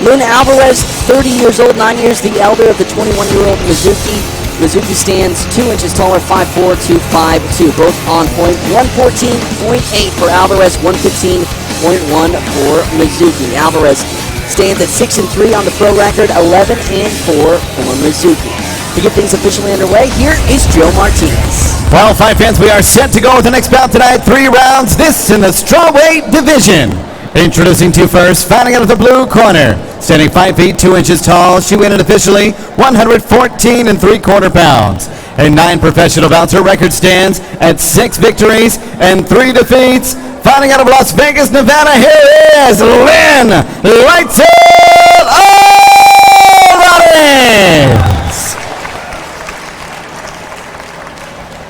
Lynn Alvarez, 30 years old, 9 years the elder of the 21-year-old Mizuki. Mizuki stands 2 inches taller, 5'4" to 5'2", both on point. 114.8 for Alvarez, 115.1 for Mizuki. Alvarez stands at 6-3 on the pro record, 11-4 for Mizuki. To get things officially underway, here is Joe Martinez. Well, fight fans, we are set to go with the next bout tonight. 3 rounds, this in the strawweight division. Introducing to first, fighting out of the blue corner. Standing 5 feet 2 inches tall, she weighed in officially 114 3/4 pounds. In 9 professional bouts, her record stands at 6 victories and 3 defeats. Fighting out of Las Vegas, Nevada, here is Lynn Lights It Alvarez.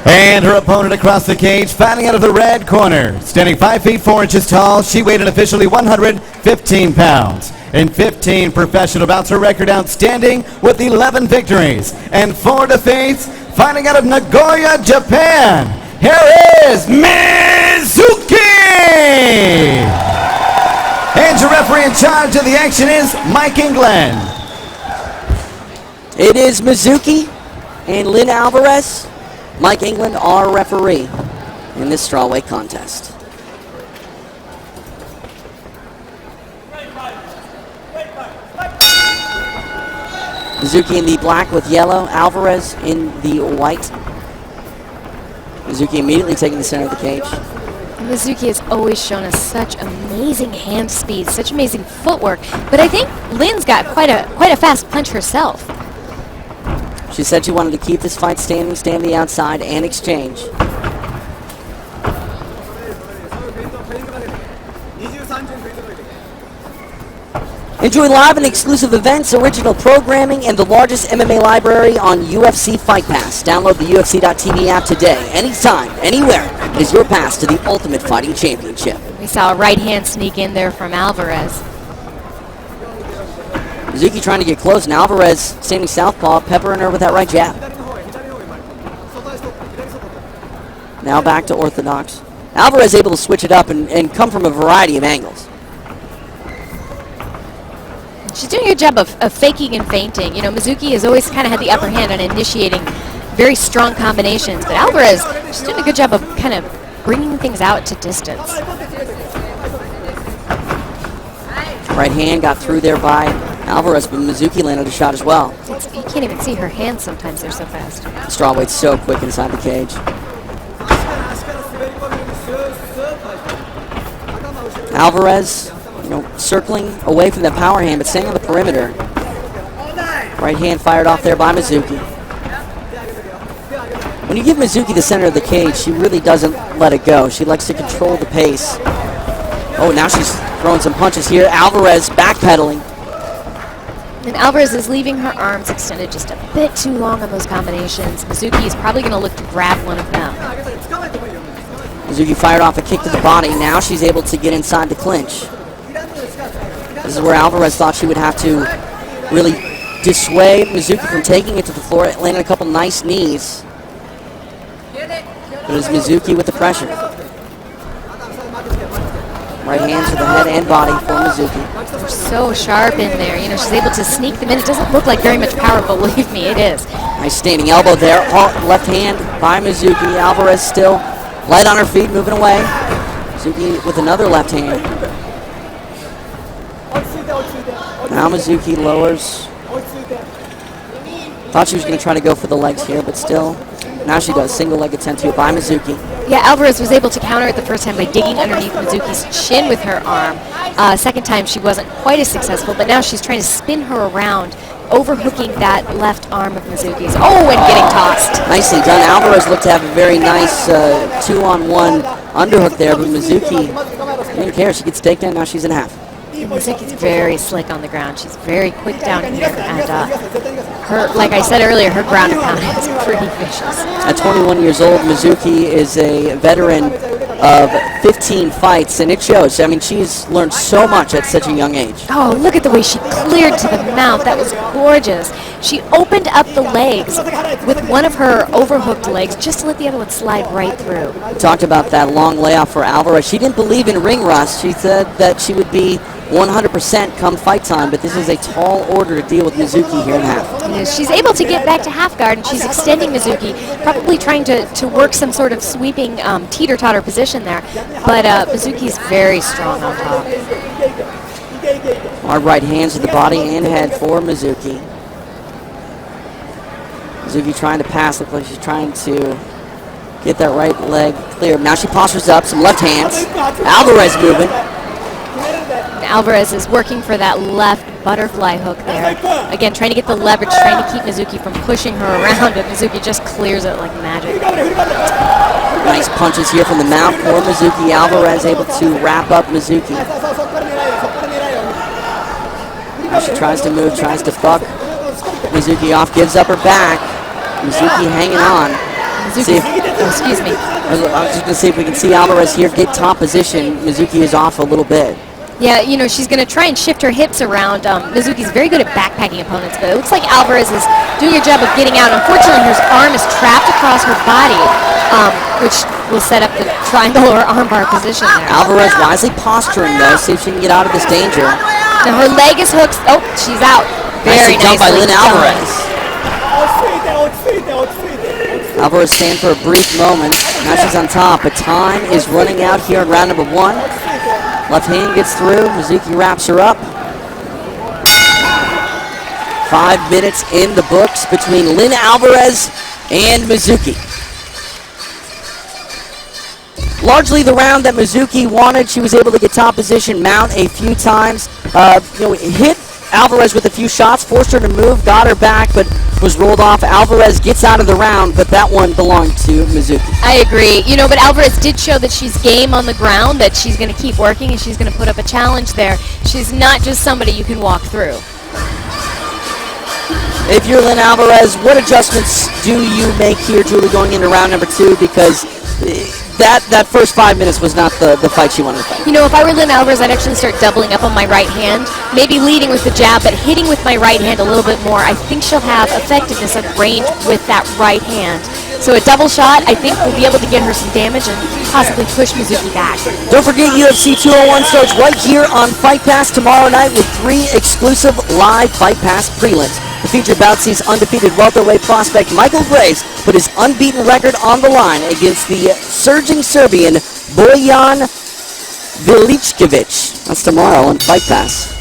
And her opponent across the cage, fighting out of the red corner. Standing 5 feet 4 inches tall, she weighed in officially 115 pounds. In 15 professional bouts, her record outstanding with 11 victories and 4 defeats. Fighting out of Nagoya, Japan, here is Mizuki! And your referee in charge of the action is Mike England. It is Mizuki and Lynn Alvarez. Mike England, our referee in this strawweight contest. Mizuki in the black with yellow, Alvarez in the white. Mizuki immediately taking the center of the cage. Mizuki has always shown us such amazing hand speed, such amazing footwork, but I think Lynn's got quite a fast punch herself. She said she wanted to keep this fight standing, stay on the outside, and exchange. Enjoy live and exclusive events, original programming, and the largest MMA library on UFC Fight Pass. Download the UFC.tv app today. Anytime, anywhere is your pass to the Ultimate Fighting Championship. We saw a right hand sneak in there from Alvarez. Mizuki trying to get close, and Alvarez standing southpaw, peppering her with that right jab. Now back to orthodox. Alvarez able to switch it up and come from a variety of angles. She's doing a good job of faking and feinting. You know, Mizuki has always kind of had the upper hand on initiating very strong combinations, but Alvarez, she's doing a good job of kind of bringing things out to distance. Right hand got through there by Alvarez, but Mizuki landed a shot as well. You can't even see her hands sometimes, they're so fast. Strawweight's so quick inside the cage. Alvarez, circling away from the power hand, but staying on the perimeter. Right hand fired off there by Mizuki. When you give Mizuki the center of the cage, she really doesn't let it go. She likes to control the pace. Oh, now she's throwing some punches here. Alvarez backpedaling. And Alvarez is leaving her arms extended just a bit too long on those combinations. Mizuki is probably going to look to grab one of them. Mizuki fired off a kick to the body. Now she's able to get inside the clinch. This is where Alvarez thought she would have to really dissuade Mizuki from taking it to the floor. It landed a couple nice knees. But it's Mizuki with the pressure. Right hand to the head and body for Mizuki. They're so sharp in there. You know, she's able to sneak them in. It doesn't look like very much power, but believe me, it is. Nice standing elbow there. Left hand by Mizuki. Alvarez still light on her feet, moving away. Mizuki with another left hand. Now Mizuki lowers. Thought she was going to try to go for the legs here, but still. Now she does. Single leg attempt here by Mizuki. Yeah, Alvarez was able to counter it the first time by digging underneath Mizuki's chin with her arm. Second time she wasn't quite as successful, but now she's trying to spin her around, overhooking that left arm of Mizuki's. Oh, and getting tossed. Nicely done. Alvarez looked to have a very nice 2-on-1 underhook there, but Mizuki didn't care. She gets taken. Now she's in half. Mizuki's very slick on the ground. She's very quick down here, and her, like I said earlier, her ground and pound is pretty vicious. At 21 years old, Mizuki is a veteran of 15 fights, and it shows. I mean, she's learned so much at such a young age. Oh, look at the way she cleared to the mouth. That was gorgeous. she opened up the legs with one of her overhooked legs just to let the other one slide right through. We talked about that long layoff for Alvarez. She didn't believe in ring rust. She said that she would be 100% come fight time, but this is a tall order to deal with Mizuki here in half. You know, she's able to get back to half guard, and she's extending Mizuki, probably trying to work some sort of sweeping teeter-totter position there, but Mizuki's very strong on top. Hard right hands to the body and head for Mizuki. Mizuki trying to pass, looks like she's trying to get that right leg clear. Now she postures up, some left hands. Alvarez moving. Alvarez is working for that left butterfly hook there. Again, trying to get the leverage, trying to keep Mizuki from pushing her around, and Mizuki just clears it like magic. Nice punches here from the mouth for Mizuki. Alvarez able to wrap up Mizuki. Now she tries to move, tries to fuck Mizuki off, gives up her back. Mizuki hanging on. Mizuki, excuse me. I was just going to see if we can see Alvarez here get top position. Mizuki is off a little bit. Yeah, you know, she's going to try and shift her hips around. Mizuki's very good at backpacking opponents, but it looks like Alvarez is doing a job of getting out. Unfortunately, her arm is trapped across her body, which will set up the triangle or armbar position there. Alvarez wisely posturing, though, see if she can get out of this danger. Now her leg is hooked. Oh, she's out. Very nicely done by Lynn done. Alvarez. Alvarez staying for a brief moment. Now she's on top, but time is running out here in round number 1. Left hand gets through. Mizuki wraps her up. 5 minutes in the books between Lynn Alvarez and Mizuki. Largely the round that Mizuki wanted. She was able to get top position, mount a few times. Hit Alvarez with a few shots, forced her to move, got her back, but was rolled off. Alvarez gets out of the round, but that one belonged to Mizuki. I agree. You know, but Alvarez did show that she's game on the ground, that she's going to keep working, and she's going to put up a challenge there. She's not just somebody you can walk through. If you're Lynn Alvarez, what adjustments do you make here, Julie, going into round number 2? Because that first 5 minutes was not the fight she wanted to fight. You know, if I were Lynn Alvarez, I'd actually start doubling up on my right hand. Maybe leading with the jab, but hitting with my right hand a little bit more. I think she'll have effectiveness of range with that right hand. So a double shot, I think, will be able to get her some damage and possibly push Mizuki back. Don't forget UFC 201 starts right here on Fight Pass tomorrow night with 3 exclusive live Fight Pass prelims. The featured bout sees undefeated welterweight prospect Michael Graves put his unbeaten record on the line against the surging Serbian Bojan Viličković. That's tomorrow on Fight Pass.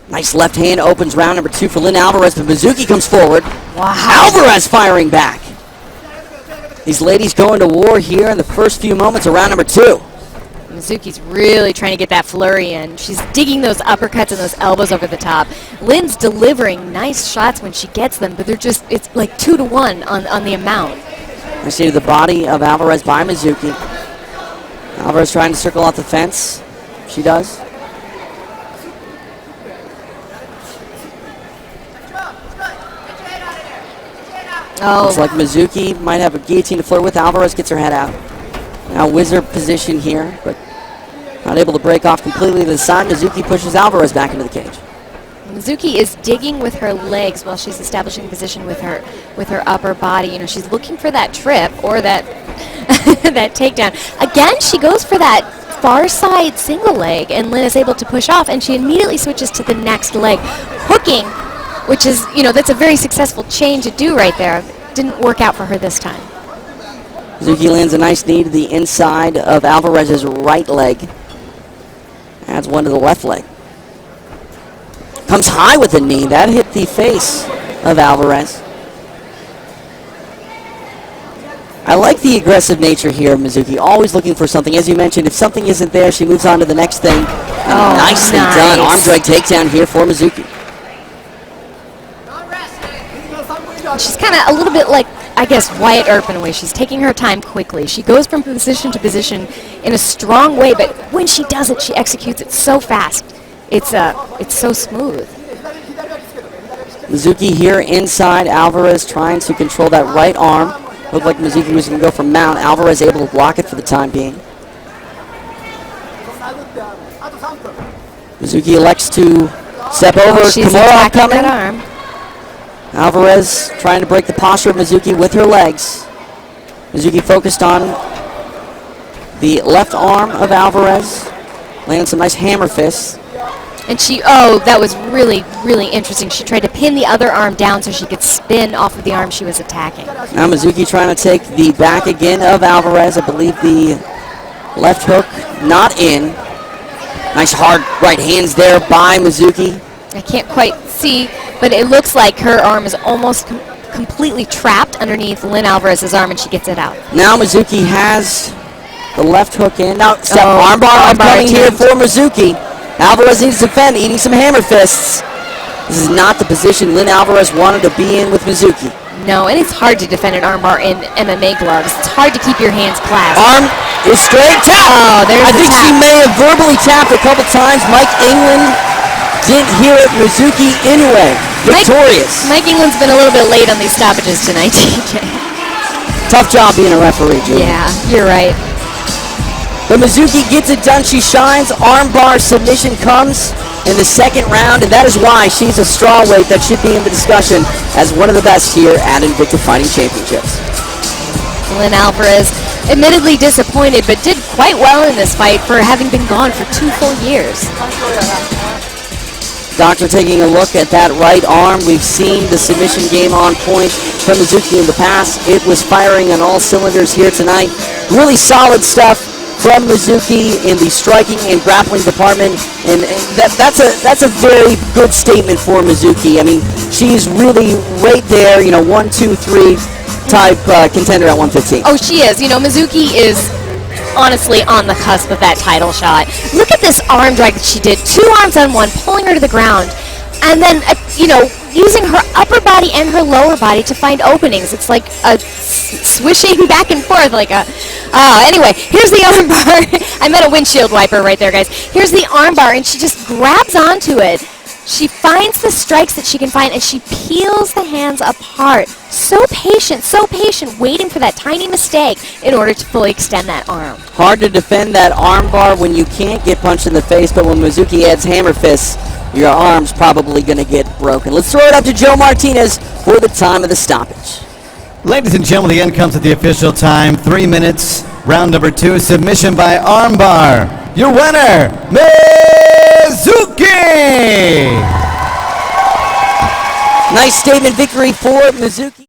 Nice left hand opens round number 2 for Lynn Alvarez, but Mizuki comes forward. Wow. Alvarez firing back. These ladies going to war here in the first few moments of round number 2. Mizuki's really trying to get that flurry in. She's digging those uppercuts and those elbows over the top. Lynn's delivering nice shots when she gets them, but they're just, it's like 2 to 1 on the amount. I see the body of Alvarez by Mizuki. Alvarez trying to circle off the fence. She does. Oh. Looks like Mizuki might have a guillotine to flirt with. Alvarez gets her head out. Now wizard position here, but not able to break off completely to the side. Mizuki pushes Alvarez back into the cage. Mizuki is digging with her legs while she's establishing position with her upper body. You know, she's looking for that trip or that that takedown. Again, she goes for that far side single leg, and Lynn is able to push off, and she immediately switches to the next leg, hooking, which is, you know, that's a very successful chain to do right there. Didn't work out for her this time. Mizuki lands a nice knee to the inside of Alvarez's right leg. Adds one to the left leg. Comes high with the knee. That hit the face of Alvarez. I like the aggressive nature here of Mizuki. Always looking for something. As you mentioned, if something isn't there, she moves on to the next thing. Oh, Nicely nice. done. Arm drag takedown here for Mizuki. She's kind of a little bit like, I guess, Wyatt Earp in a way. She's taking her time quickly. She goes from position to position in a strong way, but when she does it, she executes it so fast. It's so smooth. Mizuki here inside. Alvarez trying to control that right arm. Looked like Mizuki was going to go for mount. Alvarez able to block it for the time being. Mizuki elects to step over. She's Kimura attacking coming. that arm. Alvarez trying to break the posture of Mizuki with her legs. Mizuki focused on the left arm of Alvarez, landing some nice hammer fists. And that was really, really interesting. She tried to pin the other arm down so she could spin off of the arm she was attacking. Now Mizuki trying to take the back again of Alvarez. I believe the left hook not in. Nice hard right hands there by Mizuki. I can't quite see, but it looks like her arm is almost completely trapped underneath Lynn Alvarez's arm, and she gets it out. Now Mizuki has the left hook in. Now step Oh, armbar armbar upcoming here attempt. for Mizuki. Alvarez needs to defend, eating some hammer fists. This is not the position Lynn Alvarez wanted to be in with Mizuki. No, and it's hard to defend an armbar in MMA gloves. It's hard to keep your hands clasped. Arm is straight. Tap! Oh, there's I the think tap. she may have verbally tapped a couple times. Mike England didn't hear it. Mizuki Inoue, victorious. Mike England's been a little bit late on these stoppages tonight, TJ. Tough job being a referee, Julie. Yeah, you're right. But Mizuki gets it done. She shines. Armbar submission comes in the second round, and that is why she's a strawweight that should be in the discussion as one of the best here at Invicta Fighting Championships. Lynn Alvarez, admittedly disappointed, but did quite well in this fight for having been gone for 2 full years. Doctor taking a look at that right arm. We've seen the submission game on point from Mizuki in the past. It was firing on all cylinders here tonight. Really solid stuff from Mizuki in the striking and grappling department, and that's a very good statement for Mizuki. I mean, she's really right there, 1, 2, 3 type contender at 115. Oh, she is. Mizuki is honestly on the cusp of that title shot. Look at this arm drag that she did. 2 arms on one, pulling her to the ground. And then, using her upper body and her lower body to find openings. It's like a swishing back and forth like a... anyway, here's the armbar. I meant a windshield wiper right there, guys. Here's the armbar, and she just grabs onto it. She finds the strikes that she can find, and she peels the hands apart. So patient, waiting for that tiny mistake in order to fully extend that arm. Hard to defend that armbar when you can't get punched in the face, but when Mizuki adds hammer fists, your arm's probably going to get broken. Let's throw it up to Joe Martinez for the time of the stoppage. Ladies and gentlemen, the end comes at the official time. 3 minutes. Round number 2, submission by armbar. Your winner, Mizuki! Nice statement victory for Mizuki.